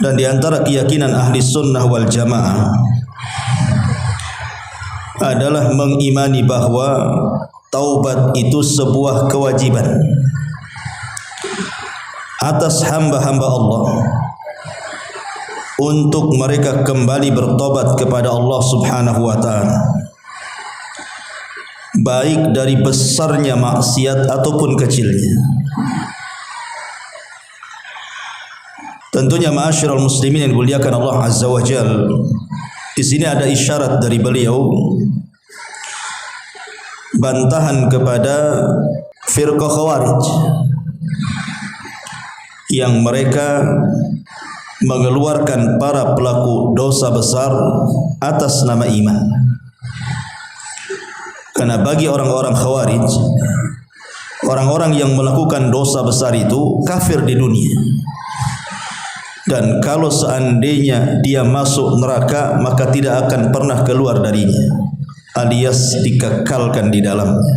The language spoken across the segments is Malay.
Dan di antara keyakinan ahli sunnah wal jamaah adalah mengimani bahwa taubat itu sebuah kewajiban atas hamba-hamba Allah untuk mereka kembali bertobat kepada Allah Subhanahu wa taala, baik dari besarnya maksiat ataupun kecilnya. Tentunya ma'asyiral muslimin yang dimuliakan Allah Azza wa Jalla, di sini ada isyarat dari beliau bantahan kepada firqah Khawarij yang mereka mengeluarkan para pelaku dosa besar atas nama iman. Karena bagi orang-orang Khawarij, orang-orang yang melakukan dosa besar itu kafir di dunia. Dan kalau seandainya dia masuk neraka, maka tidak akan pernah keluar darinya, alias dikekalkan di dalamnya.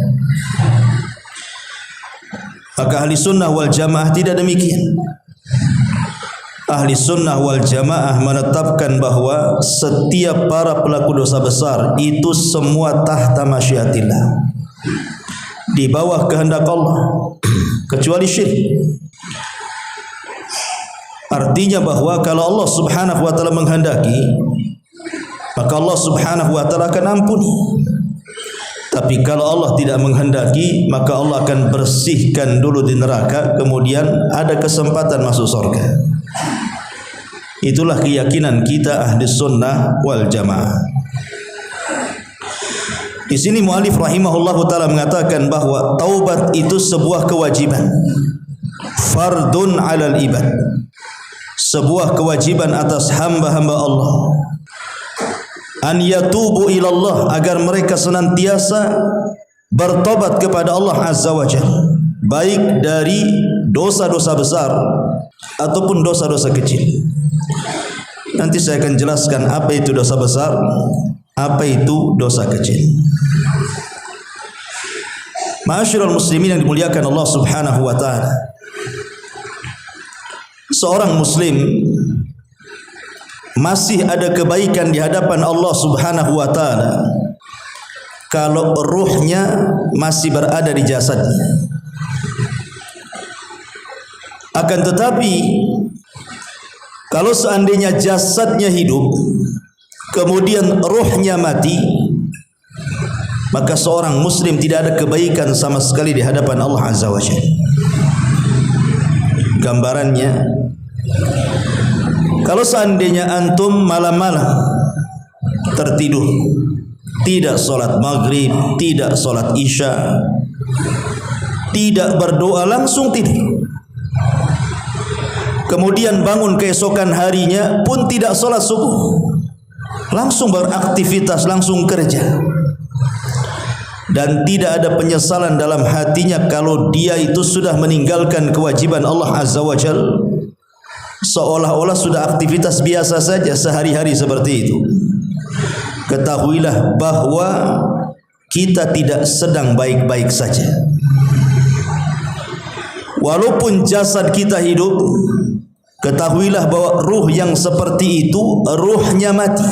Maka ahli sunnah wal jamaah tidak demikian. Ahli sunnah wal jamaah menetapkan bahwa setiap para pelaku dosa besar itu semua tahta masyiatillah, di bawah kehendak Allah, kecuali syirik. Artinya bahwa kalau Allah Subhanahu wa taala menghendaki, maka Allah Subhanahu wa taala akan ampuni. Tapi kalau Allah tidak menghendaki, maka Allah akan bersihkan dulu di neraka, kemudian ada kesempatan masuk surga. Itulah keyakinan kita ahli sunnah wal jamaah. Di sini muallif rahimahullahu taala mengatakan bahwa taubat itu sebuah kewajiban, fardun 'alal ibad, sebuah kewajiban atas hamba-hamba Allah, an yatubu ilallah, agar mereka senantiasa bertobat kepada Allah Azza wa Jalla, baik dari dosa-dosa besar ataupun dosa-dosa kecil. Nanti saya akan jelaskan apa itu dosa besar, apa itu dosa kecil. Ma'asyiral muslimin yang dimuliakan Allah Subhanahu wa taala, seorang muslim masih ada kebaikan di hadapan Allah Subhanahu wa taala kalau ruhnya masih berada di jasadnya. Akan tetapi kalau seandainya jasadnya hidup kemudian ruhnya mati, maka seorang muslim tidak ada kebaikan sama sekali di hadapan Allah Azza wa Jalla. Gambarannya, kalau seandainya antum malam-malam tertidur, tidak sholat maghrib, tidak sholat isya, tidak berdoa, langsung tidur, kemudian bangun keesokan harinya pun tidak sholat subuh, langsung beraktivitas, langsung kerja, dan tidak ada penyesalan dalam hatinya kalau dia itu sudah meninggalkan kewajiban Allah Azza wa Jalla, seolah-olah sudah aktivitas biasa saja sehari-hari seperti itu, ketahuilah bahwa kita tidak sedang baik-baik saja. Walaupun jasad kita hidup, ketahuilah bahwa ruh yang seperti itu ruhnya mati,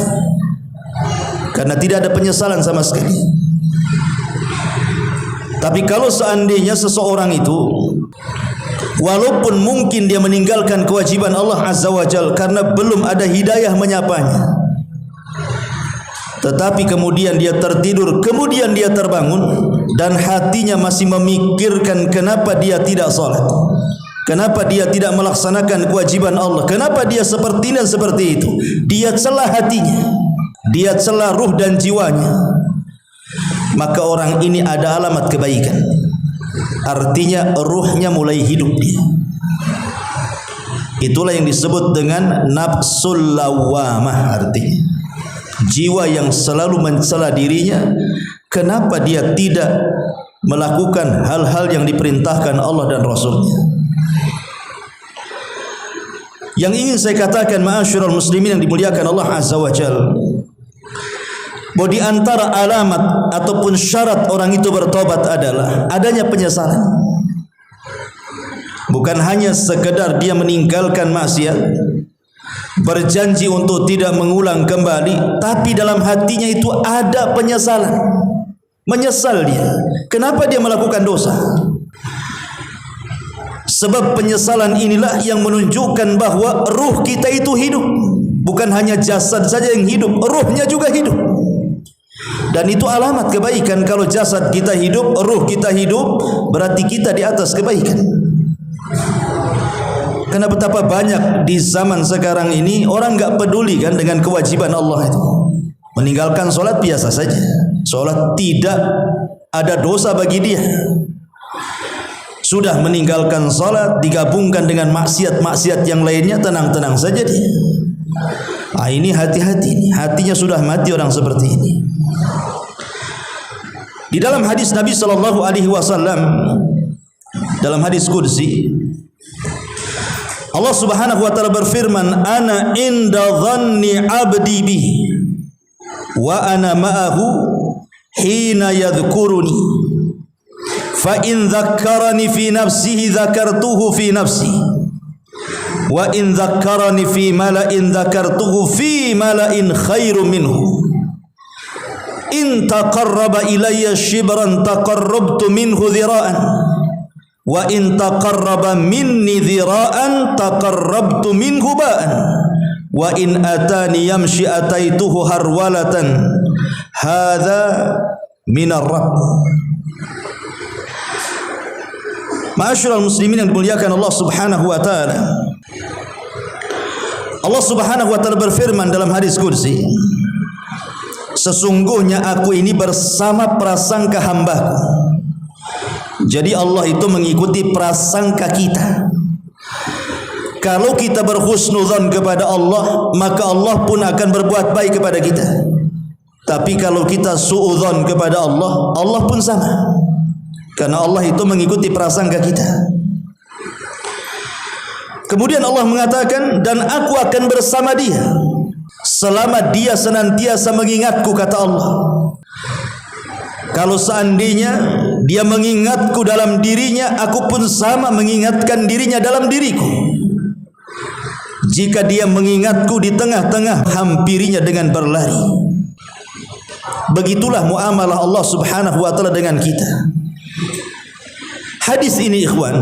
karena tidak ada penyesalan sama sekali. Tapi kalau seandainya seseorang itu walaupun mungkin dia meninggalkan kewajiban Allah Azza wa Jalla karena belum ada hidayah menyapanya, tetapi kemudian dia tertidur, kemudian dia terbangun dan hatinya masih memikirkan kenapa dia tidak salat, kenapa dia tidak melaksanakan kewajiban Allah, kenapa dia seperti ini dan seperti itu, dia celah hatinya, dia celah ruh dan jiwanya, maka orang ini ada alamat kebaikan. Artinya ruhnya mulai hidup dia. Itulah yang disebut dengan nafsul lawamah, artinya jiwa yang selalu mencela dirinya, kenapa dia tidak melakukan hal-hal yang diperintahkan Allah dan Rasulnya. Yang ingin saya katakan ma'asyiral muslimin yang dimuliakan Allah Azza wa Jalla, bahwa di antara alamat ataupun syarat orang itu bertobat adalah adanya penyesalan. Bukan hanya sekedar dia meninggalkan maksiat, berjanji untuk tidak mengulang kembali, tapi dalam hatinya itu ada penyesalan. Menyesal dia. Kenapa dia melakukan dosa? Sebab penyesalan inilah yang menunjukkan bahwa ruh kita itu hidup. Bukan hanya jasad saja yang hidup, ruhnya juga hidup. Dan itu alamat kebaikan. Kalau jasad kita hidup, ruh kita hidup, berarti kita di atas kebaikan. Karena betapa banyak di zaman sekarang ini orang enggak peduli kan dengan kewajiban Allah itu. Meninggalkan solat biasa saja. Solat tidak ada dosa bagi dia. Sudah meninggalkan solat digabungkan dengan maksiat-maksiat yang lainnya, tenang-tenang saja dia. Ini hati-hati, hatinya sudah mati orang seperti ini. Di dalam hadis Nabi sallallahu alaihi wasallam, dalam hadis qudsi, Allah Subhanahu wa taala berfirman, "Ana inda dhanni 'abdi bi wa ana ma'ahu hina yadhkuruni. Fa in dzakkarani fi nafsihi dzakartuhu fi nafsi wa in dzakkarani fi mala'in dzakartuhu fi mala'in khairum minhu. In taqarraba ilayya shibran taqarrabtu minhu dhira'an wa in taqarraba minni dhira'an taqarrabtu minhu ba'an wa in atani yamshi ataituhu harwalatan hadza minar rabb." Ma'asyiral muslimin yang dimuliakan Allah Subhanahu wa taala, Allah Subhanahu wa taala berfirman dalam hadis qudsi, "Sesungguhnya aku ini bersama prasangka hambaku." Jadi Allah itu mengikuti prasangka kita. Kalau kita berhusnudzon kepada Allah, maka Allah pun akan berbuat baik kepada kita. Tapi kalau kita suudzon kepada Allah, Allah pun sama. Karena Allah itu mengikuti prasangka kita. Kemudian Allah mengatakan, "Dan aku akan bersama dia selama dia senantiasa mengingatku," kata Allah. Kalau seandainya dia mengingatku dalam dirinya, aku pun sama mengingatkan dirinya dalam diriku. Jika dia mengingatku di tengah-tengah, hampirinya dengan berlari. Begitulah muamalah Allah Subhanahu wa taala dengan kita. Hadis ini ikhwan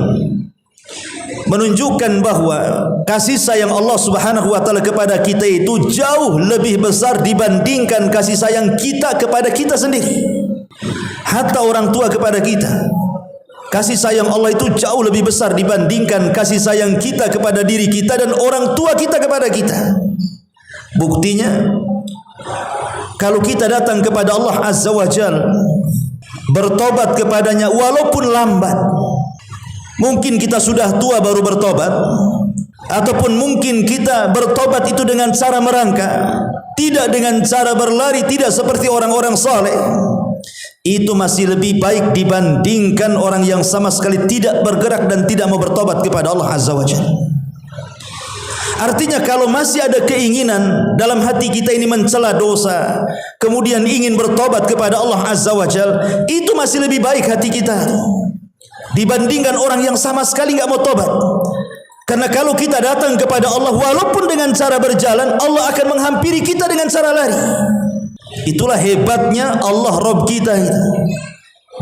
menunjukkan bahwa kasih sayang Allah Subhanahu wa taala kepada kita itu jauh lebih besar dibandingkan kasih sayang kita kepada kita sendiri. Hatta orang tua kepada kita, kasih sayang Allah itu jauh lebih besar dibandingkan kasih sayang kita kepada diri kita dan orang tua kita kepada kita. Buktinya, kalau kita datang kepada Allah Azza wa Jalla, bertobat kepadanya walaupun lambat. Mungkin kita sudah tua baru bertobat, ataupun mungkin kita bertobat itu dengan cara merangkak, tidak dengan cara berlari, tidak seperti orang-orang saleh. Itu masih lebih baik dibandingkan orang yang sama sekali tidak bergerak dan tidak mau bertobat kepada Allah Azza wa Jalla. Artinya kalau masih ada keinginan dalam hati kita ini mencela dosa, kemudian ingin bertobat kepada Allah Azza wa Jalla, itu masih lebih baik hati kita dibandingkan orang yang sama sekali enggak mau tobat. Karena kalau kita datang kepada Allah walaupun dengan cara berjalan, Allah akan menghampiri kita dengan cara lari. Itulah hebatnya Allah Rabb kita itu.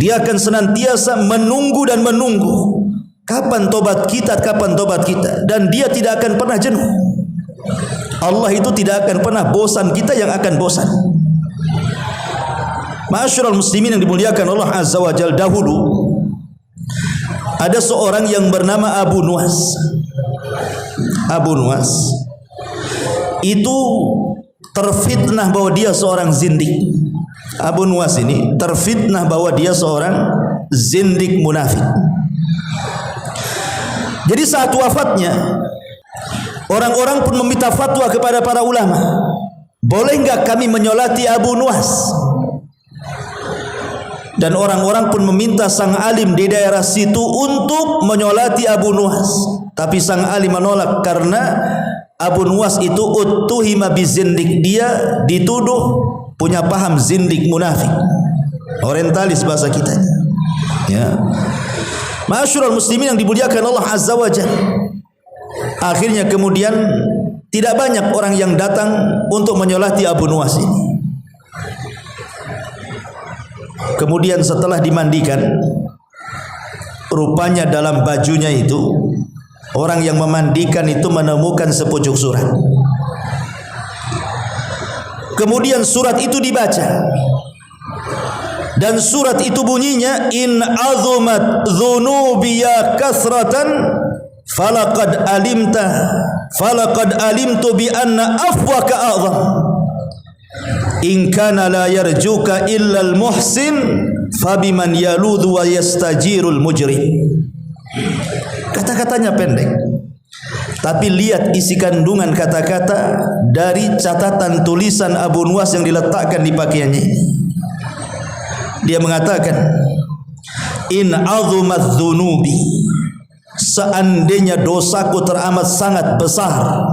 Dia akan senantiasa menunggu dan menunggu. Kapan tobat kita, kapan tobat kita. Dan dia tidak akan pernah jenuh. Allah itu tidak akan pernah bosan, kita yang akan bosan. Ma'asyiral muslimin yang dimuliakan Allah Azza wa Jalla, dahulu ada seorang yang bernama Abu Nuwas. Abu Nuwas itu terfitnah bahwa dia seorang zindik. Abu Nuwas ini terfitnah bahwa dia seorang zindik munafik. Jadi saat wafatnya, orang-orang pun meminta fatwa kepada para ulama. Boleh enggak kami menyolati Abu Nuwas? Dan orang-orang pun meminta sang alim di daerah situ untuk menyolati Abu Nuwas. Tapi sang Ali menolak karena Abu Nuwas itu uttuhima bizindik, dia dituduh punya paham zindik, munafik, orientalis bahasa kita. Ya. Ma'asyiral muslimin yang dimuliakan Allah Azza wa Jalla. Akhirnya kemudian tidak banyak orang yang datang untuk menyolati Abu Nuwas ini. Kemudian setelah dimandikan, rupanya dalam bajunya itu orang yang memandikan itu menemukan sepucuk surat. Kemudian surat itu dibaca, dan surat itu bunyinya, in azumat dzunubiya kasratan falaqad alimtu bi anna afwaka a'zam in kana la yarjuka illa al muhsin fabiman yaludhu wa yastajirul mujrim. Kata-katanya pendek, tapi lihat isi kandungan kata-kata dari catatan tulisan Abu Nuwas yang diletakkan di pakaiannya ini. Dia mengatakan, in azumat dzunubi, seandainya dosaku teramat sangat besar,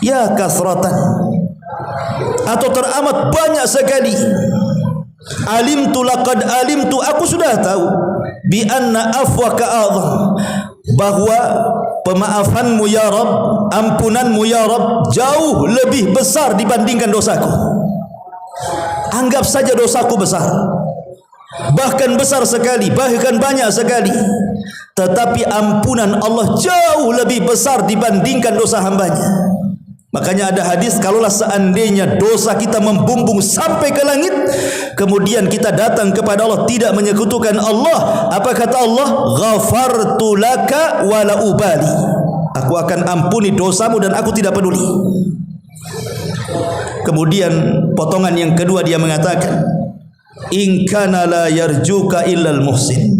ya kasratan, atau teramat banyak sekali, alimtu laqad alimtu, aku sudah tahu, bi anna afwaka a'zam, bahwa pemaafanmu ya Rabb, ampunanmu ya Rabb jauh lebih besar dibandingkan dosaku. Anggap saja dosaku besar, bahkan besar sekali, bahkan banyak sekali, tetapi ampunan Allah jauh lebih besar dibandingkan dosa hambanya. Makanya ada hadis, kalaulah seandainya dosa kita membumbung sampai ke langit, kemudian kita datang kepada Allah tidak menyekutukan Allah, apa kata Allah? Ghafartu laka wala ubali, aku akan ampuni dosamu dan aku tidak peduli. Kemudian potongan yang kedua dia mengatakan, in kana la yarjuka illal muhsin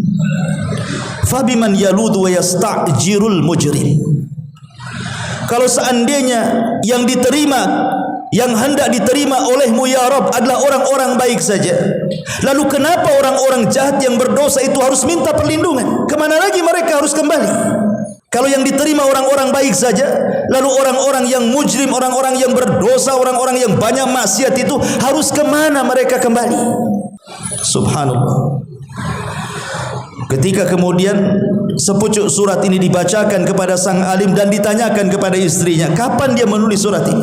fabiman yaludu wa yasta'jirul mujrim. Kalau seandainya yang diterima, yang hendak diterima olehmu ya Rabb adalah orang-orang baik saja, lalu kenapa orang-orang jahat yang berdosa itu harus minta perlindungan? Kemana lagi mereka harus kembali? Kalau yang diterima orang-orang baik saja, lalu orang-orang yang mujrim, orang-orang yang berdosa, orang-orang yang banyak maksiat itu harus kemana mereka kembali? Subhanallah. Ketika kemudian sepucuk surat ini dibacakan kepada sang alim dan ditanyakan kepada istrinya, kapan dia menulis surat ini?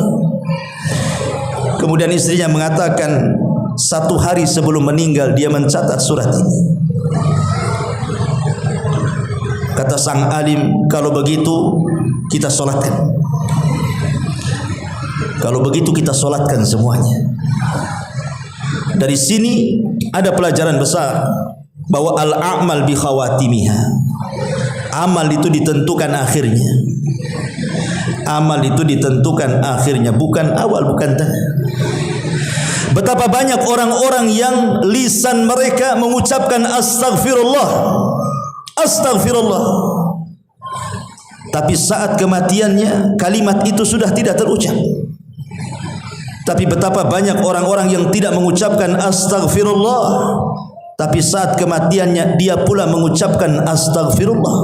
Kemudian istrinya mengatakan, 1 hari sebelum meninggal dia mencatat surat ini. Kata sang alim, kalau begitu kita solatkan. Kalau begitu kita solatkan semuanya. Dari sini ada pelajaran besar, bahwa al-a'mal bi khawatimiha, amal itu ditentukan akhirnya. Amal itu ditentukan akhirnya, bukan awal, bukan tengah. Betapa banyak orang-orang yang lisan mereka mengucapkan astaghfirullah, astaghfirullah, tapi saat kematiannya kalimat itu sudah tidak terucap. Tapi betapa banyak orang-orang yang tidak mengucapkan astaghfirullah, tapi saat kematiannya dia pula mengucapkan astaghfirullah.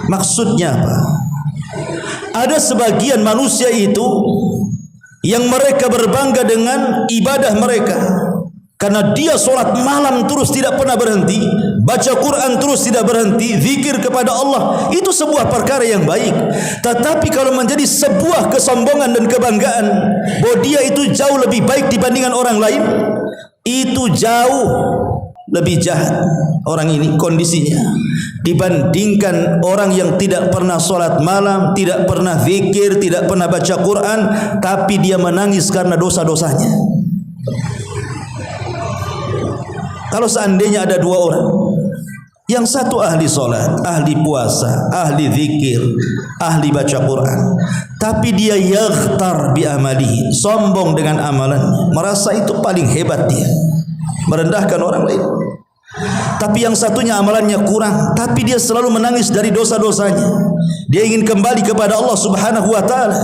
Maksudnya apa? Ada sebagian manusia itu yang mereka berbangga dengan ibadah mereka, karena dia solat malam terus tidak pernah berhenti, baca Quran terus tidak berhenti, zikir kepada Allah. Itu sebuah perkara yang baik. Tetapi kalau menjadi sebuah kesombongan dan kebanggaan bahwa dia itu jauh lebih baik dibandingkan orang lain, itu jauh lebih jahat orang ini kondisinya dibandingkan orang yang tidak pernah solat malam, tidak pernah zikir, tidak pernah baca Quran, tapi dia menangis karena dosa-dosanya. Kalau seandainya ada 2 orang, yang satu ahli solat, ahli puasa, ahli zikir, ahli baca Quran, tapi dia yaghtar bi amalihi, sombong dengan amalannya, merasa itu paling hebat dia, merendahkan orang lain. Tapi yang satunya amalannya kurang, tapi dia selalu menangis dari dosa-dosanya, dia ingin kembali kepada Allah Subhanahu wa ta'ala.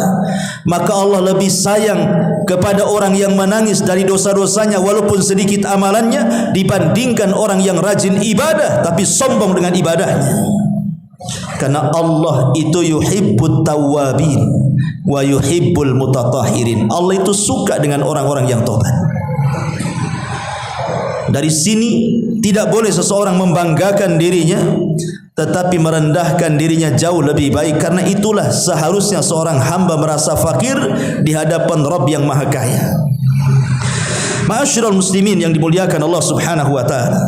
Maka Allah lebih sayang kepada orang yang menangis dari dosa-dosanya walaupun sedikit amalannya, dibandingkan orang yang rajin ibadah tapi sombong dengan ibadahnya. Karena Allah itu yuhibbut tawwabin wa yuhibbul mutatahhirin. Allah itu suka dengan orang-orang yang tobat. Dari sini tidak boleh seseorang membanggakan dirinya, tetapi merendahkan dirinya jauh lebih baik. Karena itulah seharusnya seorang hamba merasa fakir di hadapan Rabb yang Maha Kaya. Ma'asyiral muslimin yang dimuliakan Allah Subhanahu wa taala.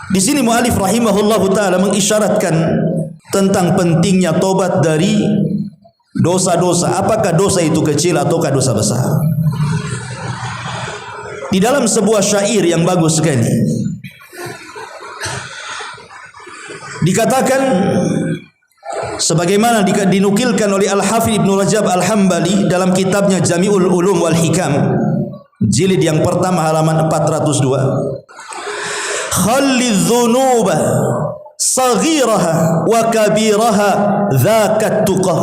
Di sini muallif rahimahullahu taala mengisyaratkan tentang pentingnya tobat dari dosa-dosa. Apakah dosa itu kecil ataukah dosa besar? Di dalam sebuah syair yang bagus sekali dikatakan, sebagaimana dinukilkan oleh Al-Hafidz Ibnu Rajab Al-Hambali dalam kitabnya Jami'ul Ulum wal Hikam, jilid yang pertama halaman 402. Khalidz dzunuba saghiraha wa kabiraha dzakat tuqah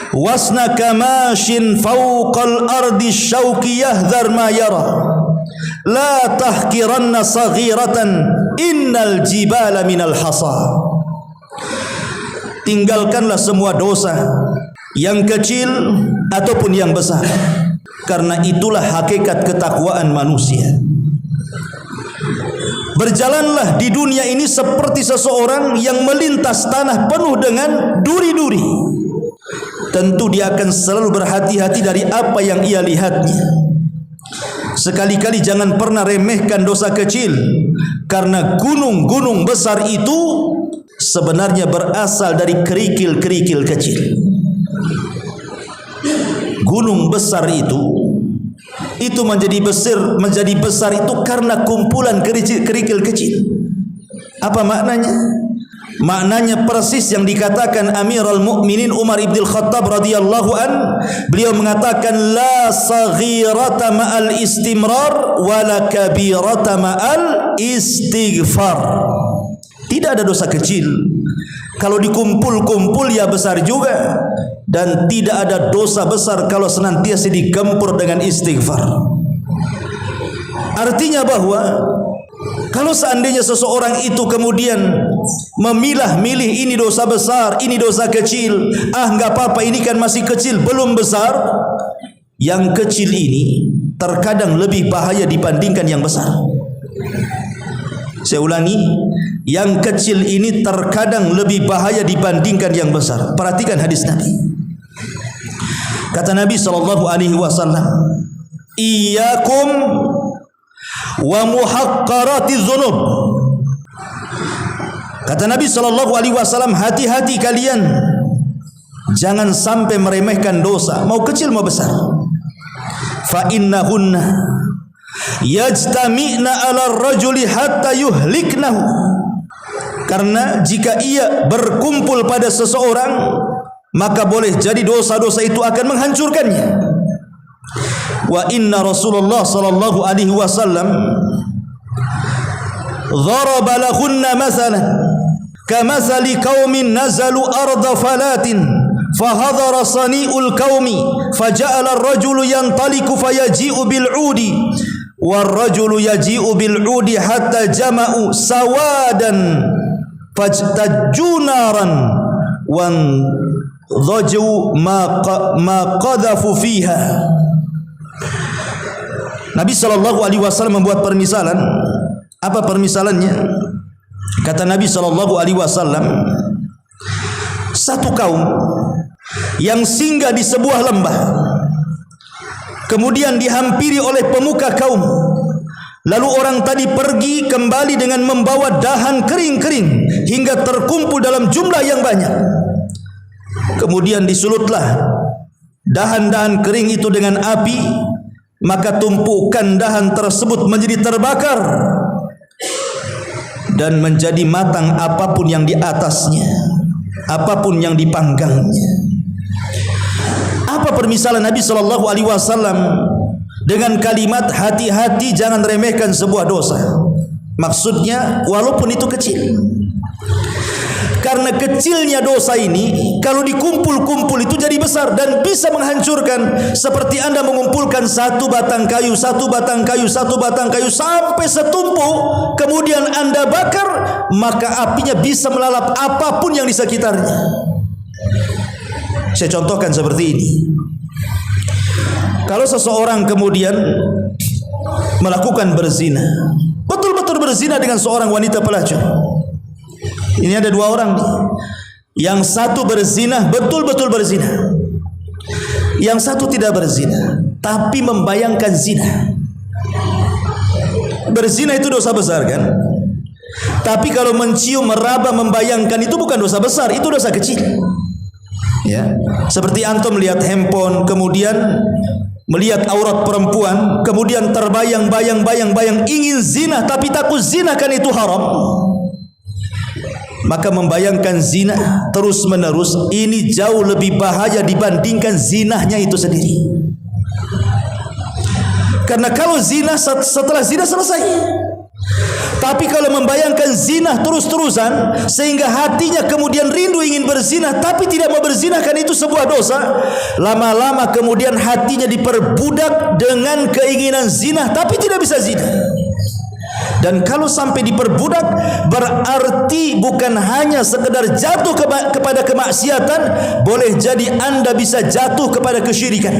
wasna kamashin fawqal ardi syauki yahdhar ma yara la tahkiranna saghiratan innal jibala minal hasa. Tinggalkanlah semua dosa yang kecil ataupun yang besar, karena itulah hakikat ketakwaan manusia. Berjalanlah di dunia ini seperti seseorang yang melintas tanah penuh dengan duri-duri. Tentu dia akan selalu berhati-hati dari apa yang ia lihatnya. Sekali-kali jangan pernah remehkan dosa kecil, karena gunung-gunung besar itu sebenarnya berasal dari kerikil-kerikil kecil. Gunung besar itu menjadi besar itu karena kumpulan kerikil kecil. Apa maknanya? Maknanya persis yang dikatakan Amirul Mukminin Umar ibn Khattab radhiyallahu an. Beliau mengatakan la saghirata ma'al istimrar wa la kabirata ma'al istighfar. Tidak ada dosa kecil kalau dikumpul-kumpul ya besar juga, dan tidak ada dosa besar kalau senantiasa digempur dengan istighfar. Artinya bahwa kalau seandainya seseorang itu kemudian memilah-milih ini dosa besar, ini dosa kecil, enggak apa-apa, ini kan masih kecil, belum besar. Yang kecil ini terkadang lebih bahaya dibandingkan yang besar. Saya ulangi, yang kecil ini terkadang lebih bahaya dibandingkan yang besar. Perhatikan hadis Nabi. Kata Nabi SAW, iyyakum wa muhaqqaratiz dzunub. Kata Nabi SAW, hati-hati kalian, jangan sampai meremehkan dosa, mau kecil mau besar. Fa innahunna yajtami'na 'ala ar-rajuli hatta yuhliknahu. Karena jika ia berkumpul pada seseorang, maka boleh jadi dosa-dosa itu akan menghancurkannya. Wa inna Rasulullah sallallahu alaihi wasallam dharaba lahunna mathalan kamathali qaumin nazalu arda falatin fahadhara sani'ul qaumi faja'ala ar-rajulu yantaliku fayaji'u bil 'udi war-rajulu yaji'u bil 'udi hatta jama'u sawadan fajtajunaran wan dhaju ma qadhafu fiha. Nabi SAW membuat permisalan. Apa permisalannya? Kata Nabi SAW, satu kaum yang singgah di sebuah lembah, kemudian dihampiri oleh pemuka kaum. Lalu orang tadi pergi kembali dengan membawa dahan kering-kering hingga terkumpul dalam jumlah yang banyak. Kemudian disulutlah dahan-dahan kering itu dengan api, maka tumpukan dahan tersebut menjadi terbakar dan menjadi matang apapun yang di atasnya, apapun yang dipanggangnya. Apa permisalan Nabi SAW dengan kalimat hati-hati jangan remehkan sebuah dosa? Maksudnya walaupun itu kecil, karena kecilnya dosa ini kalau dikumpul-kumpul itu jadi besar. besar dan bisa menghancurkan, seperti Anda mengumpulkan satu batang kayu sampai setumpuk, kemudian Anda bakar, maka apinya bisa melalap apapun yang di sekitarnya. Saya contohkan seperti ini. Kalau seseorang kemudian melakukan berzina, betul-betul berzina dengan seorang wanita pelacur. Ini ada dua orang nih. Yang satu berzina, betul-betul berzina. Yang satu tidak berzina, tapi membayangkan zina. Berzina itu dosa besar kan? Tapi kalau mencium, meraba, membayangkan itu bukan dosa besar, itu dosa kecil. Ya, seperti antum melihat handphone, kemudian melihat aurat perempuan, kemudian terbayang-bayang ingin zina, tapi takut zina kan itu haram. Maka membayangkan zina terus menerus ini jauh lebih bahaya dibandingkan zinahnya itu sendiri. Karena kalau zina, setelah zina selesai. Tapi kalau membayangkan zina terus-terusan sehingga hatinya kemudian rindu ingin berzina tapi tidak mau berzina, kan itu sebuah dosa. Lama-lama kemudian hatinya diperbudak dengan keinginan zina tapi tidak bisa zina. Dan kalau sampai diperbudak, berarti bukan hanya sekedar jatuh kepada kemaksiatan, boleh jadi Anda bisa jatuh kepada kesyirikan.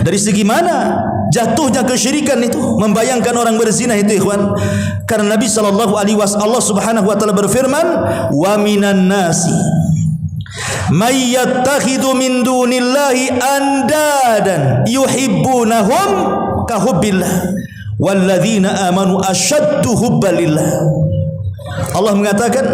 Dari segi mana jatuhnya kesyirikan itu? Membayangkan orang berzina itu, ikhwan. Karena Nabi sallallahu alaihi wasallam, Allah Subhanahu wa taala berfirman, "Wa minan nasi may yattakhidhu min dunillahi andadan yuhibbunahum ka hubbillah walladzina amanu asyaddu hubbalillah." Allah mengatakan,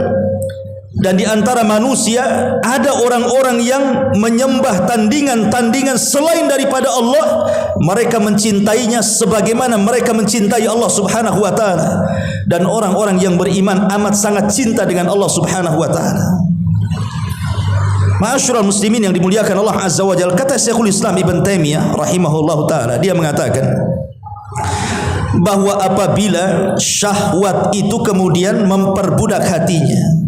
dan di antara manusia ada orang-orang yang menyembah tandingan-tandingan selain daripada Allah. Mereka mencintainya sebagaimana mereka mencintai Allah Subhanahu wa taala. Dan orang-orang yang beriman amat sangat cinta dengan Allah Subhanahu wa taala. Ma'asyiral muslimin yang dimuliakan Allah Azza wa Jalla, kata Syekhul Islam Ibn Taimiyah rahimahullahu taala, dia mengatakan bahwa apabila syahwat itu kemudian memperbudak hatinya,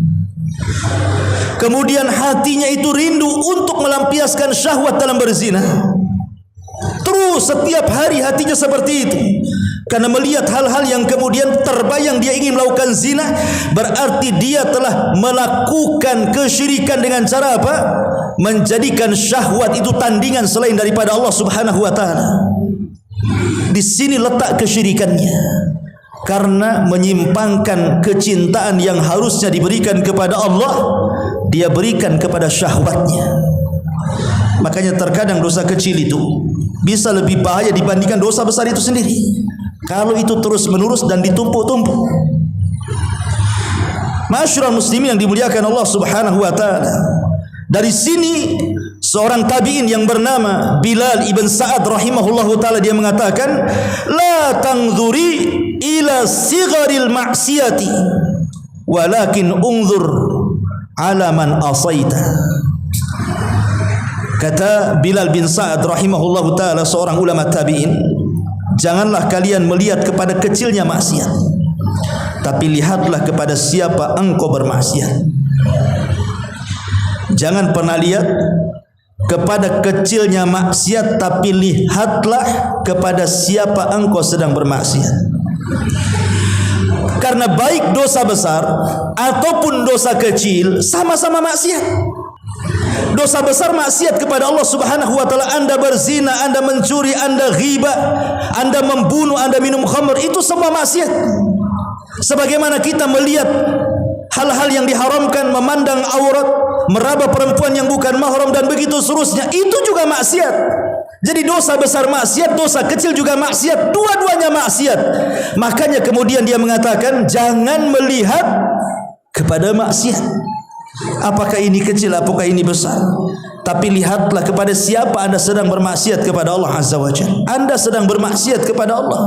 kemudian hatinya itu rindu untuk melampiaskan syahwat dalam berzina, terus setiap hari hatinya seperti itu, karena melihat hal-hal yang kemudian terbayang dia ingin melakukan zina, berarti dia telah melakukan kesyirikan dengan cara apa? Menjadikan syahwat itu tandingan selain daripada Allah Subhanahu wa taala. Di sini letak kesyirikannya, karena menyimpangkan kecintaan yang harusnya diberikan kepada Allah, dia berikan kepada syahwatnya. Makanya terkadang dosa kecil itu bisa lebih bahaya dibandingkan dosa besar itu sendiri, kalau itu terus menerus dan ditumpuk-tumpuk. Ma'asyiral muslimin yang dimuliakan Allah Subhanahu wa taala, dari sini seorang tabi'in yang bernama Bilal ibn Sa'ad rahimahullahu taala, dia mengatakan, la tangzuri ila sigharil ma'siyati walakin unzur ala man asaita. Kata Bilal bin Sa'ad rahimahullahu taala, seorang ulama tabi'in, janganlah kalian melihat kepada kecilnya maksiat, tapi lihatlah kepada siapa engkau bermaksiat. Jangan pernah lihat kepada kecilnya maksiat, tapi lihatlah kepada siapa engkau sedang bermaksiat. Karena baik dosa besar ataupun dosa kecil sama-sama maksiat. Dosa besar maksiat kepada Allah Subhanahu wa taala, Anda berzina, Anda mencuri, Anda ghibah, Anda membunuh, Anda minum khamr, itu semua maksiat. Sebagaimana kita melihat hal-hal yang diharamkan, memandang aurat, meraba perempuan yang bukan mahram dan begitu seterusnya, itu juga maksiat. Jadi dosa besar maksiat, dosa kecil juga maksiat, dua-duanya maksiat. Makanya kemudian dia mengatakan, jangan melihat kepada maksiat, apakah ini kecil, apakah ini besar, tapi lihatlah kepada siapa Anda sedang bermaksiat kepada Allah Azza wa Jalla. Anda sedang bermaksiat kepada Allah.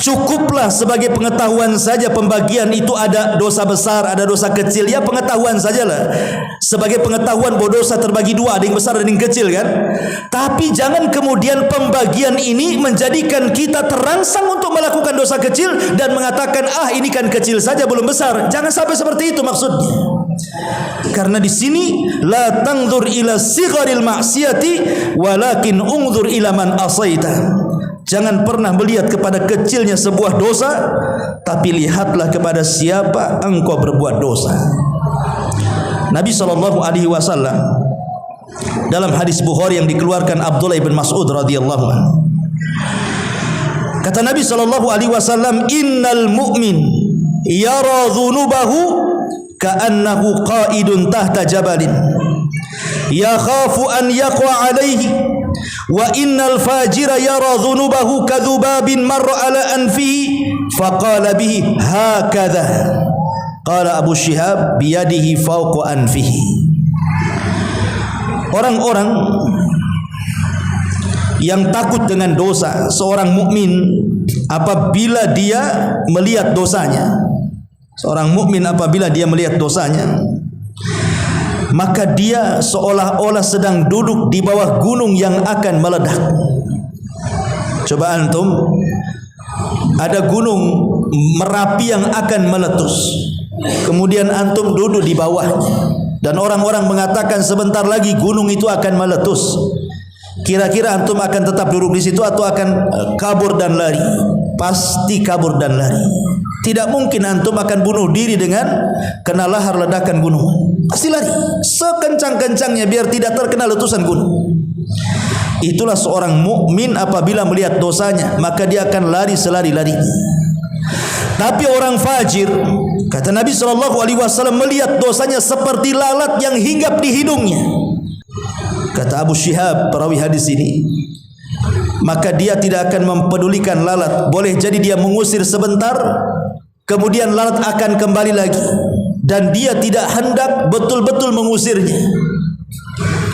Cukuplah sebagai pengetahuan saja pembagian itu, ada dosa besar, ada dosa kecil, ya pengetahuan sajalah. Sebagai pengetahuan bahwa dosa terbagi dua, ada yang besar dan yang kecil kan. Tapi jangan kemudian pembagian ini menjadikan kita terangsang untuk melakukan dosa kecil dan mengatakan, ah ini kan kecil saja belum besar. Jangan sampai seperti itu maksudnya. Karena di sini la tangzur ila sigharil ma'siyati walakin ungzur ila man asaita. Jangan pernah melihat kepada kecilnya sebuah dosa, tapi lihatlah kepada siapa engkau berbuat dosa. Nabi SAW dalam hadis Bukhari yang dikeluarkan Abdullah bin Mas'ud radhiyallahu anhu, kata Nabi SAW, innal mu'min yara dhunubahu ka'annahu qa'idun tahta jabalin yakhafu an yaqwa alaihi wa innal fajira yara dhunubahu kadhubabin marra ala anfihi faqala bihi hakadha. Qala Abu Syihab biyadihi fawqa anfihi. Orang-orang yang takut dengan dosa seorang mukmin apabila dia melihat dosanya, seorang mukmin apabila dia melihat dosanya, maka dia seolah-olah sedang duduk di bawah gunung yang akan meledak. Coba antum, ada gunung Merapi yang akan meletus, kemudian antum duduk di bawahnya, dan orang-orang mengatakan sebentar lagi gunung itu akan meletus. Kira-kira antum akan tetap duduk di situ atau akan kabur dan lari? Pasti kabur dan lari. Tidak mungkin antum akan bunuh diri dengan kena lahar ledakan gunung. Pasti lari sekencang-kencangnya biar tidak terkena letusan gunung. Itulah seorang mukmin apabila melihat dosanya, maka dia akan lari selari-larinya. Tapi orang fajir, kata Nabi SAW, melihat dosanya seperti lalat yang hinggap di hidungnya. Kata Abu Syihab, perawi hadis ini, maka dia tidak akan mempedulikan lalat. Boleh jadi dia mengusir sebentar, kemudian lalat akan kembali lagi, dan dia tidak hendak betul-betul mengusirnya.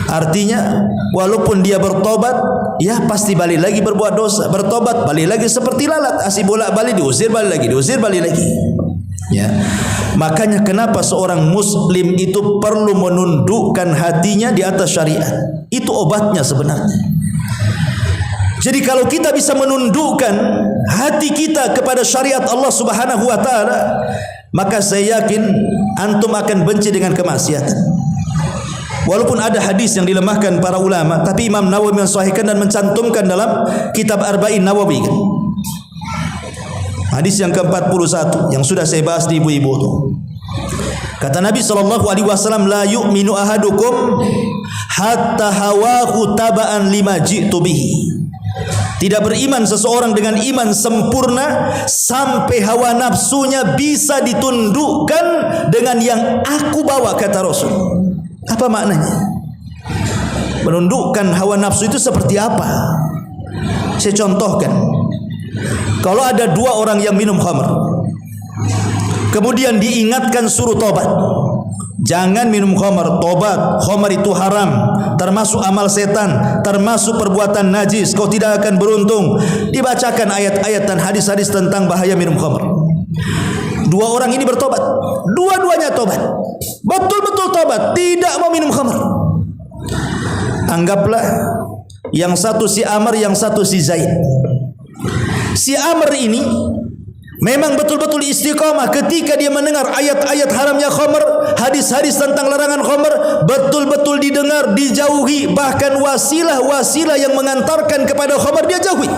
Artinya walaupun dia bertobat, ya pasti balik lagi berbuat dosa. Bertobat, balik lagi seperti lalat, asih bolak-balik, diusir balik lagi, diusir balik lagi. Ya. Makanya kenapa seorang muslim itu perlu menundukkan hatinya di atas syariat. Itu obatnya sebenarnya. Jadi kalau kita bisa menundukkan hati kita kepada syariat Allah Subhanahu wa taala, maka saya yakin antum akan benci dengan kemaksiatan. Walaupun ada hadis yang dilemahkan para ulama, tapi Imam Nawawi mensahihkan dan mencantumkan dalam kitab Arba'in Nawawi. Hadis yang ke-41 yang sudah saya bahas di ibu-ibu itu. Kata Nabi SAW, la yu'minu ahadukum hatta hawahu taba'an lima ji'tu bihi. Tidak beriman seseorang dengan iman sempurna sampai hawa nafsunya bisa ditundukkan dengan yang aku bawa, kata Rasul. Apa maknanya? Menundukkan hawa nafsu itu seperti apa? Saya contohkan. Kalau ada dua orang yang minum khamr, kemudian diingatkan suruh tobat, jangan minum khamr, tobat, khamr itu haram, termasuk amal setan, termasuk perbuatan najis, kau tidak akan beruntung. Dibacakan ayat-ayat dan hadis-hadis tentang bahaya minum khamr. Dua orang ini bertobat, dua-duanya tobat, betul-betul tobat, tidak mau minum khamr. Anggaplah yang satu si Amr, yang satu si Zaid. Si Amr ini memang betul-betul istiqamah ketika dia mendengar ayat-ayat haramnya khamr, hadis-hadis tentang larangan khamr, betul-betul didengar, dijauhi. Bahkan wasilah-wasilah yang mengantarkan kepada khamr dia jauhi.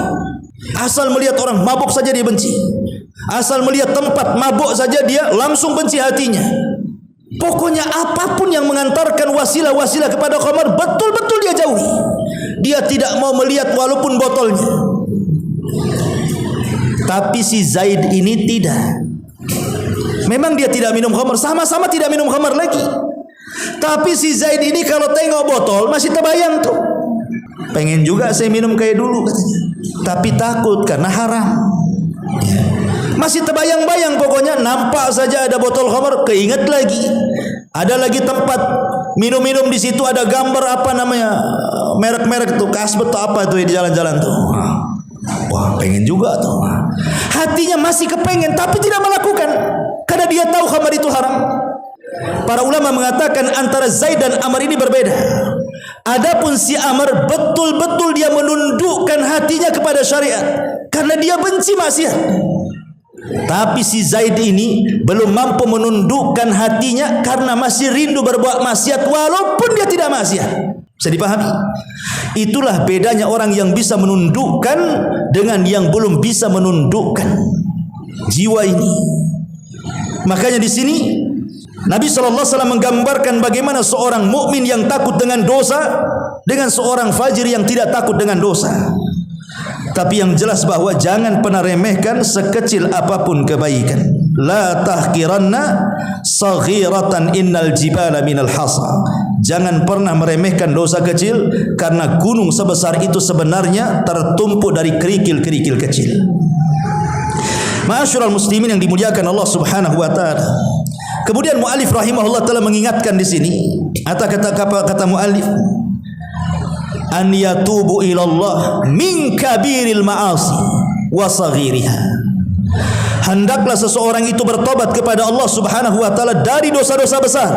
Asal melihat orang mabuk saja dia benci. Asal melihat tempat mabuk saja dia langsung benci hatinya. Pokoknya apapun yang mengantarkan wasilah-wasilah kepada khamr, betul-betul dia jauhi. Dia tidak mau melihat walaupun botolnya. Tapi si Zaid ini tidak. Memang dia tidak minum khamr, sama-sama tidak minum khamr lagi. Tapi si Zaid ini kalau tengok botol masih terbayang tuh, pengen juga saya minum kayak dulu katanya. Tapi takut karena haram. Masih terbayang-bayang, pokoknya nampak saja ada botol khamr, keinget lagi. Ada lagi tempat minum-minum di situ, ada gambar apa namanya, merek-merek tuh, Kasbet atau apa tuh di jalan-jalan tuh. Wah, pengen juga tuh. Hatinya masih kepengen tapi tidak melakukan karena dia tahu khamr itu haram. Para ulama mengatakan antara Zaid dan Amr ini berbeda. Adapun si Amr betul-betul dia menundukkan hatinya kepada syariat karena dia benci maksiat. Tapi si Zaid ini belum mampu menundukkan hatinya karena masih rindu berbuat maksiat walaupun dia tidak maksiat. Bisa dipahami? Itulah bedanya orang yang bisa menundukkan dengan yang belum bisa menundukkan jiwa ini. Makanya di sini Nabi SAW menggambarkan bagaimana seorang mukmin yang takut dengan dosa dengan seorang fajir yang tidak takut dengan dosa. Tapi yang jelas bahwa jangan pernah remehkan sekecil apapun kebaikan. La tahqiranna saghiratan innal jibala minal hasa. Jangan pernah meremehkan dosa kecil karena gunung sebesar itu sebenarnya tertumpuk dari kerikil-kerikil kecil. Ma'asyiral muslimin yang dimuliakan Allah Subhanahu wa taala. Kemudian muallif rahimahullah telah mengingatkan di sini, kata muallif, an yatubu ilallah min kabiril ma'asi wa saghiriha. Hendaklah seseorang itu bertobat kepada Allah Subhanahu wa taala dari dosa-dosa besar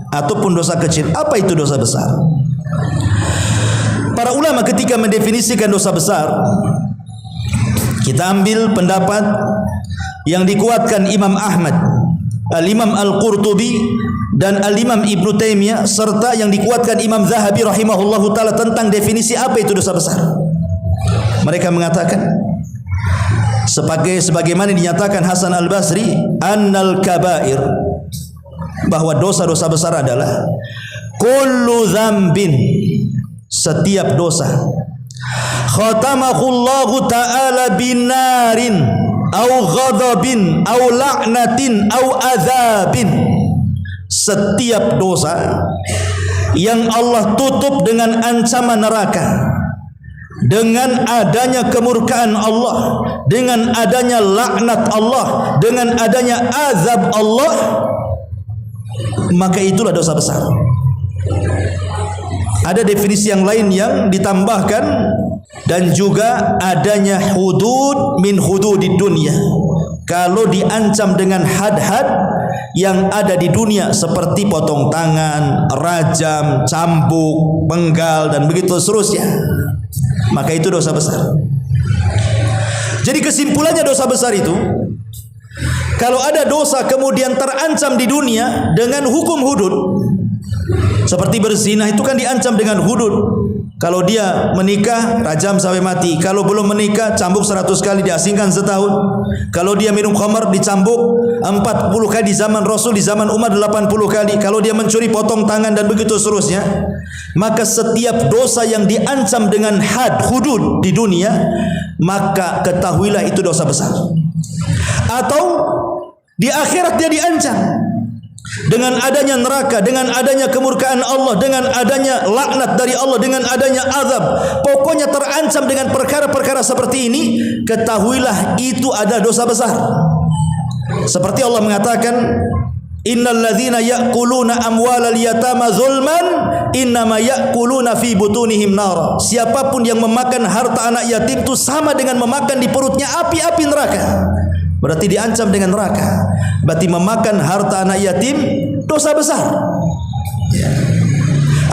ataupun dosa kecil. Apa itu dosa besar? Para ulama ketika mendefinisikan dosa besar, kita ambil pendapat yang dikuatkan Imam Ahmad, Al-Imam Al-Qurtubi dan Al-Imam Ibnu Taimiyah serta yang dikuatkan Imam Zahabi rahimahullahu taala tentang definisi apa itu dosa besar. Mereka mengatakan sebagaimana dinyatakan Hasan Al-Basri, annal kabair, bahwa dosa-dosa besar adalah kullu dzambin, setiap dosa, khatamahullahu ta'ala binarin au ghadabin au la'natin au adzabin. Setiap dosa yang Allah tutup dengan ancaman neraka, dengan adanya kemurkaan Allah, dengan adanya laknat Allah, dengan adanya azab Allah, maka itulah dosa besar. Ada definisi yang lain yang ditambahkan, dan juga adanya hudud min hududid dunia. Kalau diancam dengan had-had yang ada di dunia seperti potong tangan, rajam, cambuk, penggal dan begitu seterusnya, maka itu dosa besar. Jadi kesimpulannya dosa besar itu, kalau ada dosa kemudian terancam di dunia dengan hukum hudud, seperti berzina itu kan diancam dengan hudud. Kalau dia menikah, rajam sampai mati. Kalau belum menikah, cambuk 100 kali, diasingkan setahun. Kalau dia minum khamar, dicambuk 40 kali di zaman Rasul, di zaman Umar 80 kali. Kalau dia mencuri, potong tangan dan begitu seterusnya. Maka setiap dosa yang diancam dengan had, hudud di dunia, maka ketahuilah itu dosa besar. Atau di akhirat dia diancam dengan adanya neraka, dengan adanya kemurkaan Allah, dengan adanya laknat dari Allah, dengan adanya azab. Pokoknya terancam dengan perkara-perkara seperti ini, ketahuilah itu adalah dosa besar. Seperti Allah mengatakan, innal ladzina ya'kuluna amwalal yatama zulman innama ya'kuluna fi butunihim nar. Siapapun yang memakan harta anak yatim itu sama dengan memakan di perutnya api-api neraka. Berarti diancam dengan neraka. Berarti memakan harta anak yatim dosa besar.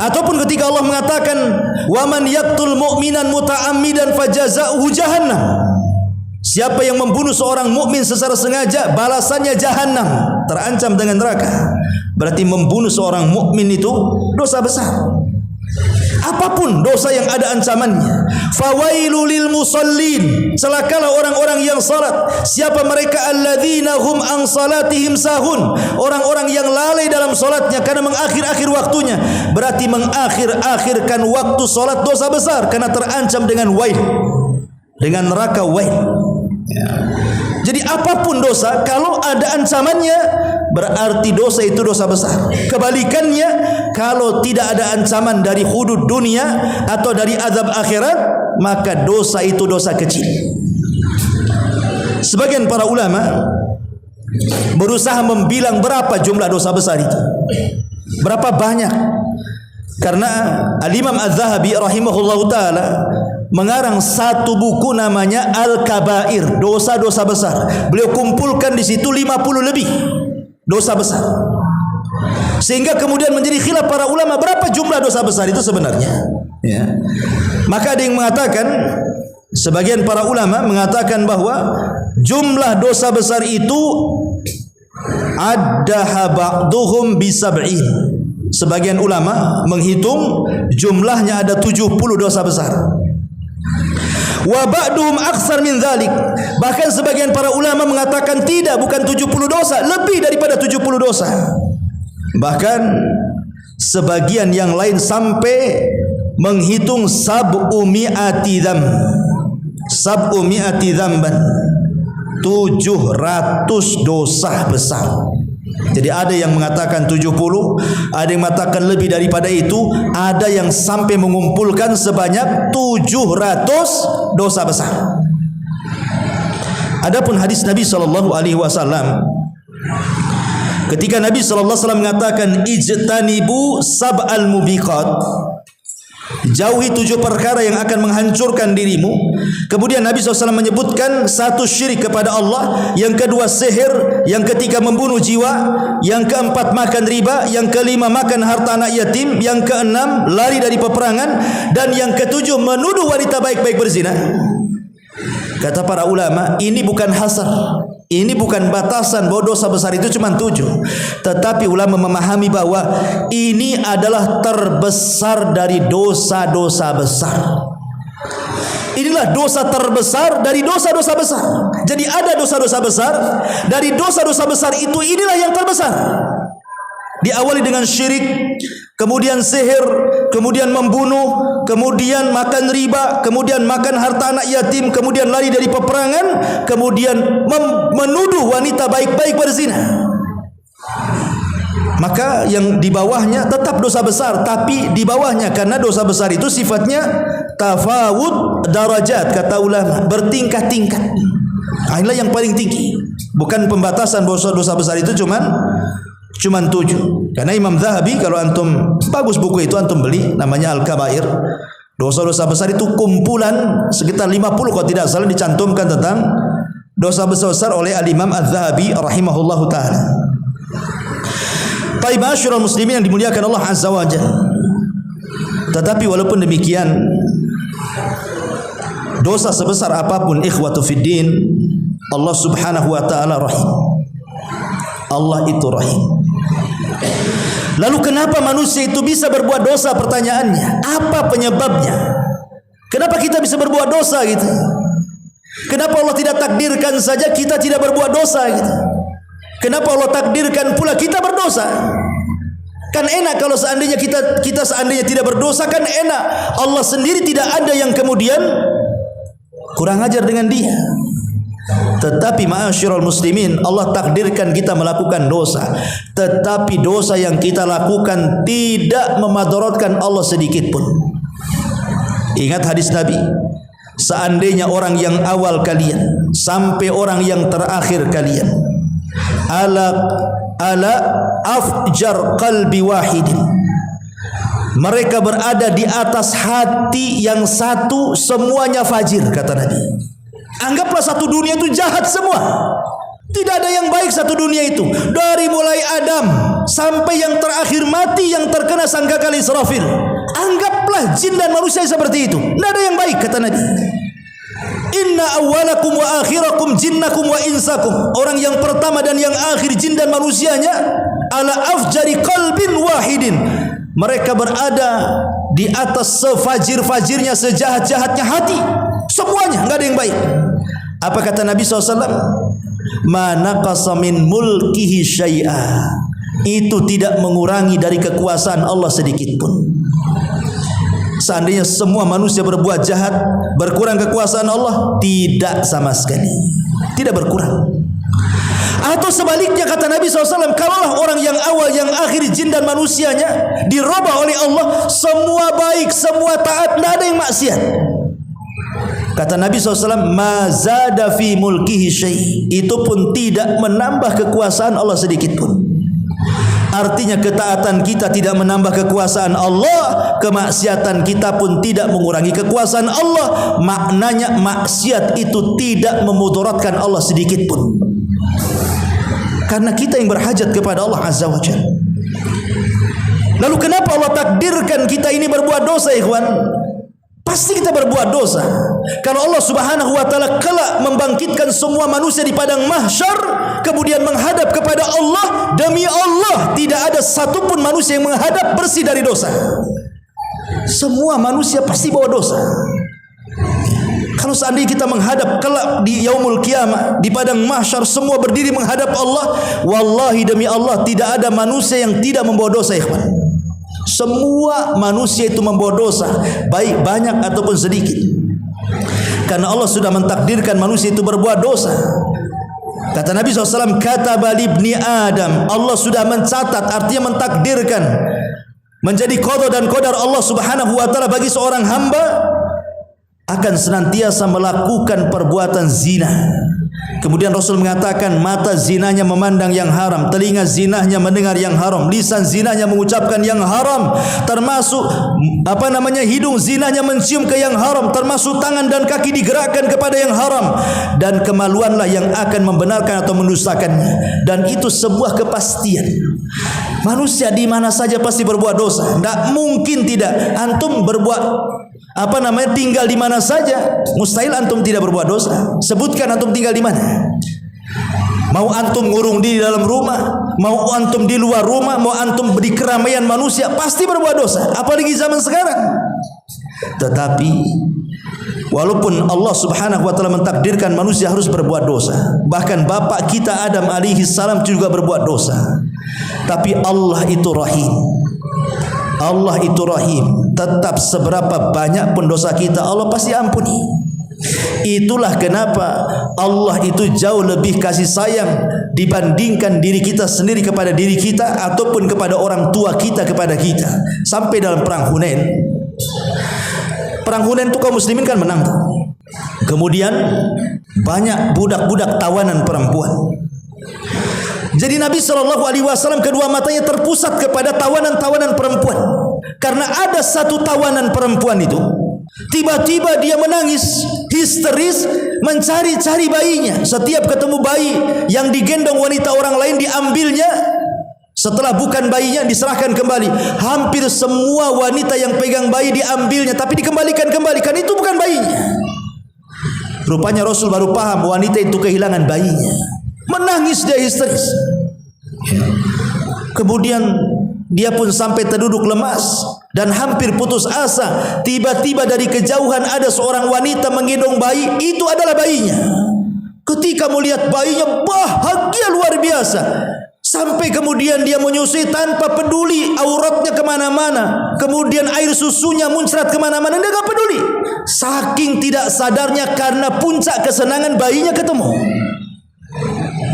Ataupun ketika Allah mengatakan, wa man yaqtul mu'minan muta'ammidan fajaza'uhu jahannam. Siapa yang membunuh seorang mukmin secara sengaja, balasannya jahannam, terancam dengan neraka. Berarti membunuh seorang mukmin itu dosa besar. Apapun dosa yang ada ancamannya. Fawailul lil musallin, celakalah orang-orang yang salat. Siapa mereka? Alladzina hum an salatihim sahun, orang-orang yang lalai dalam salatnya karena mengakhir-akhir waktunya. Berarti mengakhir-akhirkan waktu salat dosa besar karena terancam dengan wail, dengan neraka wail. Jadi apapun dosa, kalau ada ancamannya, berarti dosa itu dosa besar. Kebalikannya, kalau tidak ada ancaman dari hudud dunia atau dari azab akhirat, maka dosa itu dosa kecil. Sebagian para ulama berusaha membilang berapa jumlah dosa besar itu, berapa banyak. Karena Al-Imam Az-Zahabi rahimahullahu ta'ala mengarang satu buku namanya Al-Kabair, dosa-dosa besar. Beliau kumpulkan di situ 50 lebih dosa besar. Sehingga kemudian menjadi khilaf para ulama berapa jumlah dosa besar itu sebenarnya. Maka ada yang mengatakan, sebagian para ulama mengatakan bahwa Jumlah dosa besar itu addaha ba'duhum bisab'in. Sebagian ulama menghitung jumlahnya ada 70 dosa besar. Wa ba'duhum aktsar min dzalik. Bahkan sebagian para ulama mengatakan tidak, bukan 70 dosa, lebih daripada 70 dosa. Bahkan sebagian yang lain sampai menghitung sab'u mi'ati dzamban, 700 dosa besar. Jadi ada yang mengatakan 70, ada yang mengatakan lebih daripada itu, ada yang sampai mengumpulkan sebanyak 700 dosa besar. Adapun hadis Nabi SAW, ketika Nabi SAW mengatakan ijtanibu sab'al mubiqat, jauhi 7 perkara yang akan menghancurkan dirimu. Kemudian Nabi SAW menyebutkan 1 syirik kepada Allah, yang kedua sihir, yang ketiga membunuh jiwa, yang keempat makan riba, yang kelima makan harta anak yatim, yang keenam lari dari peperangan, dan yang ketujuh menuduh wanita baik-baik berzina. Kata para ulama, ini bukan hasar, ini bukan batasan bahwa dosa besar itu cuma 7. Tetapi ulama memahami bahwa ini adalah terbesar dari dosa-dosa besar. Inilah dosa terbesar dari dosa-dosa besar. Jadi ada dosa-dosa besar, dari dosa-dosa besar itu inilah yang terbesar. Diawali dengan syirik, kemudian sihir, kemudian membunuh, kemudian makan riba, kemudian makan harta anak yatim, kemudian lari dari peperangan, kemudian menuduh wanita baik-baik berzina. Maka yang di bawahnya tetap dosa besar, tapi di bawahnya, karena dosa besar itu sifatnya tafawud darajat, kata ulama, bertingkat-tingkat. Inilah yang paling tinggi. Bukan pembatasan dosa besar itu cuman 7. Karena Imam Zahabi, kalau antum, bagus buku itu, antum beli, namanya Al-Kabair. Dosa-dosa besar itu kumpulan sekitar 50 kalau tidak salah, dicantumkan tentang dosa besar oleh Al-Imam Az-Zahabi rahimahullahu taala. Baik, ma'asyiral muslimin yang dimuliakan Allah Azza wa Jalla. Tetapi walaupun demikian, dosa sebesar apapun ikhwatu fiddin, Allah Subhanahu wa taala rahim. Allah itu rahim. Lalu kenapa manusia itu bisa berbuat dosa? Pertanyaannya, apa penyebabnya? Kenapa kita bisa berbuat dosa gitu? Kenapa Allah tidak takdirkan saja kita tidak berbuat dosa gitu? Kenapa Allah takdirkan pula kita berdosa? Kan enak kalau seandainya kita seandainya tidak berdosa, kan enak. Allah sendiri tidak ada yang kemudian kurang ajar dengan dia. Tetapi ma'asyiral muslimin, Allah takdirkan kita melakukan dosa, tetapi dosa yang kita lakukan tidak memadaratkan Allah sedikit pun. Ingat hadis Nabi, seandainya orang yang awal kalian sampai orang yang terakhir kalian ala afjar qalbi wahidin, mereka berada di atas hati yang satu, semuanya fajir, kata Nabi. Anggaplah satu dunia itu jahat semua, tidak ada yang baik satu dunia itu, dari mulai Adam sampai yang terakhir mati yang terkena sangkakala Israfil. Anggaplah jin dan manusia seperti itu, tidak ada yang baik, kata Nabi. Inna awwalakum wa akhirakum jinnakum wa insakum, orang yang pertama dan yang akhir jin dan manusianya, ala afjari qalbin wahidin, mereka berada di atas sefajir-fajirnya, sejahat-jahatnya hati, semuanya enggak ada yang baik. Apa kata Nabi SAW? Ma naqasa min mulkihi syai'a, itu tidak mengurangi dari kekuasaan Allah sedikit pun. Seandainya semua manusia berbuat jahat, berkurang kekuasaan Allah? Tidak sama sekali, tidak berkurang. Atau sebaliknya, kata Nabi SAW, kalaulah orang yang awal, yang akhir, jin dan manusianya dirubah oleh Allah, semua baik, semua taat, tidak ada yang maksiat. Kata Nabi SAW, ma zada fi mulkihi syai', itu pun tidak menambah kekuasaan Allah sedikit pun. Artinya ketaatan kita tidak menambah kekuasaan Allah, kemaksiatan kita pun tidak mengurangi kekuasaan Allah. Maknanya maksiat itu tidak memudaratkan Allah sedikit pun, karena kita yang berhajat kepada Allah Azza wa Jalla. Lalu kenapa Allah takdirkan kita ini berbuat dosa, ikhwan? Pasti kita berbuat dosa. Kalau Allah Subhanahu wa taala kelak membangkitkan semua manusia di padang mahsyar, kemudian menghadap kepada Allah, demi Allah tidak ada satupun manusia yang menghadap bersih dari dosa. Semua manusia pasti bawa dosa. Kalau seandainya kita menghadap kelak di yaumul qiyamah, di padang mahsyar semua berdiri menghadap Allah, wallahi demi Allah tidak ada manusia yang tidak membawa dosa, ikhwan. Semua manusia itu membawa dosa, baik banyak ataupun sedikit. Karena Allah sudah mentakdirkan manusia itu berbuat dosa. Kata Nabi SAW, kataba libni Adam, Allah sudah mencatat, artinya mentakdirkan, menjadi qada dan qadar Allah Subhanahu wa taala bagi seorang hamba akan senantiasa melakukan perbuatan zina. Kemudian Rasul mengatakan, mata zinanya memandang yang haram, telinga zinahnya mendengar yang haram, lisan zinahnya mengucapkan yang haram, termasuk hidung zinahnya mencium ke yang haram, termasuk tangan dan kaki digerakkan kepada yang haram, dan kemaluanlah yang akan membenarkan atau mendustakannya. Dan itu sebuah kepastian. Manusia di mana saja pasti berbuat dosa. Tidak mungkin tidak. Antum berbuat tinggal di mana saja, mustahil antum tidak berbuat dosa. Sebutkan antum tinggal di mana. Mau antum ngurung di dalam rumah, mau antum di luar rumah, mau antum di keramaian manusia, pasti berbuat dosa. Apalagi zaman sekarang. Tetapi walaupun Allah Subhanahu wa taala mentakdirkan manusia harus berbuat dosa, bahkan bapak kita Adam alaihi salam juga berbuat dosa, tapi Allah itu rahim. Allah itu rahim. Tetap seberapa banyak pun dosa kita, Allah pasti ampuni. Itulah kenapa Allah itu jauh lebih kasih sayang dibandingkan diri kita sendiri kepada diri kita, ataupun kepada orang tua kita kepada kita. Sampai dalam perang Hunain, perang Hunain itu kaum muslimin kan menang. Kemudian banyak budak-budak tawanan perempuan. Jadi Nabi SAW kedua matanya terpusat kepada tawanan-tawanan perempuan. Karena ada satu tawanan perempuan itu, tiba-tiba dia menangis histeris mencari-cari bayinya. Setiap ketemu bayi yang digendong wanita orang lain diambilnya. Setelah bukan bayinya diserahkan kembali. Hampir semua wanita yang pegang bayi diambilnya, tapi dikembalikan kembali, kan itu bukan bayinya. Rupanya Rasul baru paham wanita itu kehilangan bayinya. Menangis dia histeris. Kemudian dia pun sampai terduduk lemas dan hampir putus asa. Tiba-tiba dari kejauhan ada seorang wanita menggendong bayi. Itu adalah bayinya. Ketika melihat bayinya, bahagia luar biasa. Sampai kemudian dia menyusui tanpa peduli auratnya kemana-mana. Kemudian air susunya muncrat kemana-mana, dia gak peduli. Saking tidak sadarnya, karena puncak kesenangan bayinya ketemu.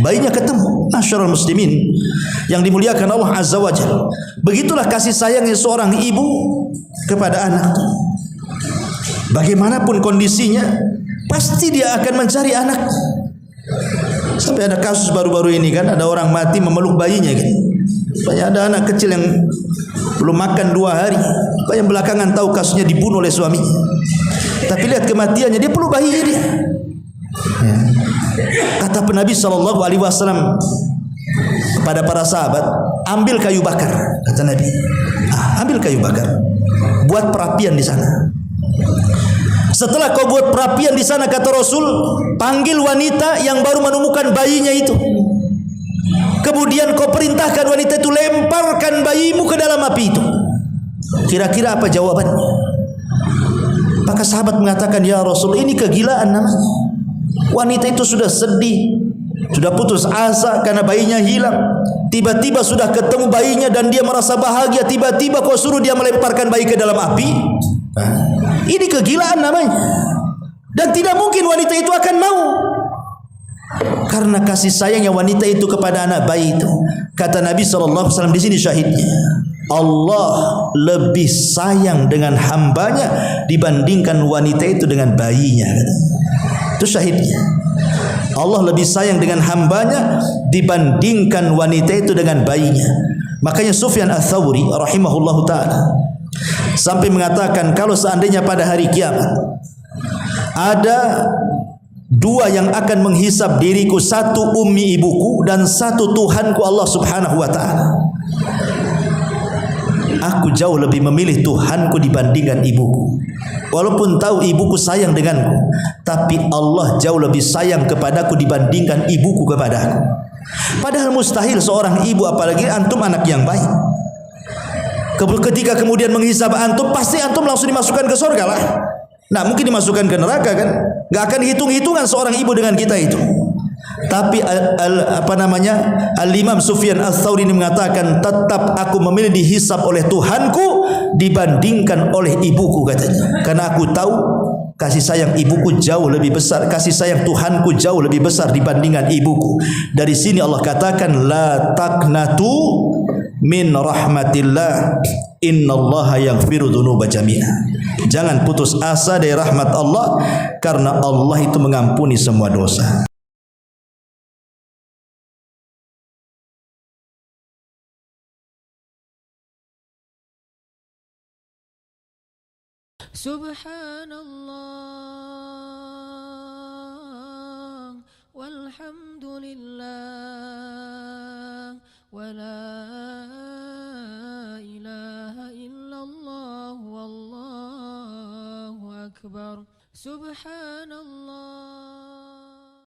Bayinya ketemu. Masyarul muslimin yang dimuliakan Allah Azza wa Jalla. Begitulah kasih sayangnya seorang ibu kepada anak. Bagaimanapun kondisinya, pasti dia akan mencari anak. Sampai ada kasus baru-baru ini kan, ada orang mati memeluk bayinya kan. Banyak ada anak kecil yang belum makan 2 hari. Yang belakangan tahu kasusnya dibunuh oleh suaminya. Tapi lihat kematiannya, dia peluk bayinya dia. Kata Nabi SAW kepada para sahabat, ambil kayu bakar. Kata Nabi, ambil kayu bakar, buat perapian di sana. Setelah kau buat perapian di sana, kata Rasul, panggil wanita yang baru menemukan bayinya itu. Kemudian kau perintahkan wanita itu, lemparkan bayimu ke dalam api itu. Kira-kira apa jawabannya? Maka sahabat mengatakan, ya Rasul, ini kegilaan namanya. Wanita itu sudah sedih, sudah putus asa karena bayinya hilang. Tiba-tiba sudah ketemu bayinya dan dia merasa bahagia. Tiba-tiba kau suruh dia melemparkan bayi ke dalam api. Ini kegilaan namanya. Dan tidak mungkin wanita itu akan mau, karena kasih sayangnya wanita itu kepada anak bayi itu. Kata Nabi SAW, di sini syahidnya, Allah lebih sayang dengan hambanya dibandingkan wanita itu dengan bayinya. Itu syahidnya. Allah lebih sayang dengan hambanya dibandingkan wanita itu dengan bayinya. Makanya Sufyan Ats-Tsauri rahimahullahu ta'ala sampai mengatakan, kalau seandainya pada hari kiamat ada 2 yang akan menghisab diriku, 1 ummi ibuku dan 1 Tuhanku Allah Subhanahu wa ta'ala. aku jauh lebih memilih Tuhanku dibandingkan ibuku. Walaupun tahu ibuku sayang denganku, tapi Allah jauh lebih sayang kepadaku dibandingkan ibuku kepadaku. Padahal mustahil seorang ibu, apalagi antum anak yang baik, ketika kemudian menghisab antum, pasti antum langsung dimasukkan ke surga lah. Nah, mungkin dimasukkan ke neraka kan? Gak akan hitung-hitungan seorang ibu dengan kita itu. Tapi Al-Imam Sufyan Ats-Tsauri ini mengatakan, tetap aku memilih dihisab oleh Tuhanku dibandingkan oleh ibuku, katanya. Karena aku tahu kasih sayang ibuku jauh lebih besar, kasih sayang Tuhanku jauh lebih besar dibandingkan ibuku. Dari sini Allah katakan, la taqnatu min rahmatillah, innallaha yaghfiru dzunuba jami'a. Jangan putus asa dari rahmat Allah, karena Allah itu mengampuni semua dosa. Subhanallah walhamdulillah wa la ilaha illallah wallahu akbar. Subhanallah